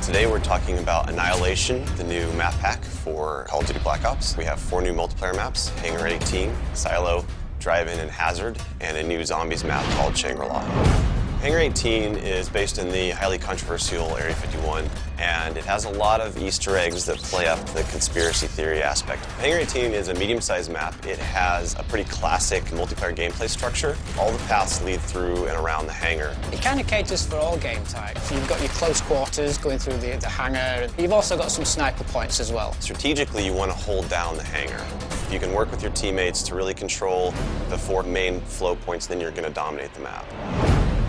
Today we're talking about Annihilation, the new map pack for Call of Duty Black Ops. We have 4 new multiplayer maps: Hangar 18, Silo, Drive-In, and Hazard, and a new zombies map called Shangri-La. Hangar 18 is based in the highly controversial Area 51, and it has a lot of Easter eggs that play up the conspiracy theory aspect. Hangar 18 is a medium-sized map. It has a pretty classic multiplayer gameplay structure. All the paths lead through and around the hangar. It kind of caters for all game types. You've got your close quarters going through the hangar. You've also got some sniper points as well. Strategically, you want to hold down the hangar. If you can work with your teammates to really control the 4 main flow points, then you're going to dominate the map.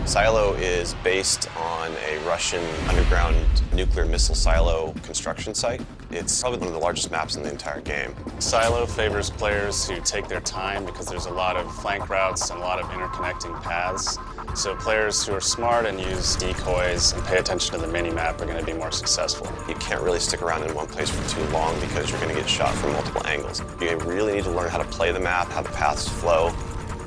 Silo is based on a Russian underground nuclear missile silo construction site. It's probably one of the largest maps in the entire game. Silo favors players who take their time because there's a lot of flank routes and a lot of interconnecting paths. So players who are smart and use decoys and pay attention to the mini-map are going to be more successful. You can't really stick around in one place for too long because you're going to get shot from multiple angles. You really need to learn how to play the map, how the paths flow,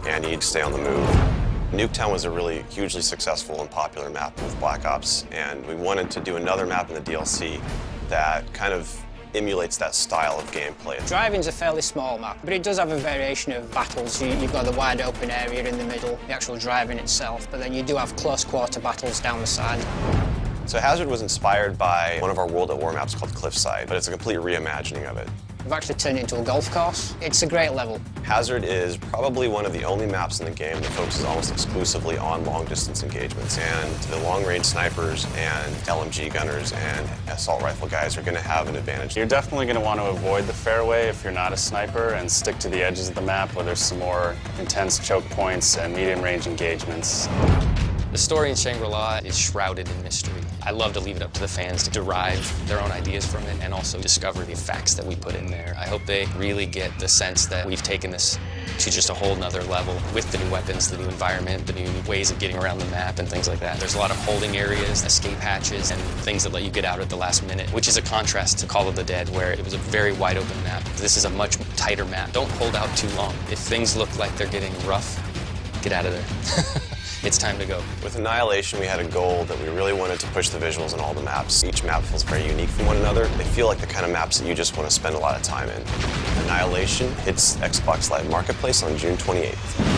and you need to stay on the move. Nuketown was a really hugely successful and popular map with Black Ops, and we wanted to do another map in the DLC that kind of emulates that style of gameplay. Drive-In's a fairly small map, but it does have a variation of battles. You've got the wide open area in the middle, the actual Drive-In itself, but then you do have close quarter battles down the side. So Hazard was inspired by one of our World at War maps called Cliffside, but it's a complete reimagining of it. We've actually turned it into a golf course. It's a great level. Hazard is probably one of the only maps in the game that focuses almost exclusively on long-distance engagements, and the long-range snipers and LMG gunners and assault rifle guys are going to have an advantage. You're definitely going to want to avoid the fairway if you're not a sniper and stick to the edges of the map where there's some more intense choke points and medium-range engagements. The story in Shangri-La is shrouded in mystery. I love to leave it up to the fans to derive their own ideas from it and also discover the facts that we put in there. I hope they really get the sense that we've taken this to just a whole nother level with the new weapons, the new environment, the new ways of getting around the map and things like that. There's a lot of holding areas, escape hatches, and things that let you get out at the last minute, which is a contrast to Call of the Dead, where it was a very wide open map. This is a much tighter map. Don't hold out too long. If things look like they're getting rough, get out of there. It's time to go. With Annihilation, we had a goal that we really wanted to push the visuals in all the maps. Each map feels very unique from one another. They feel like the kind of maps that you just want to spend a lot of time in. Annihilation hits Xbox Live Marketplace on June 28th.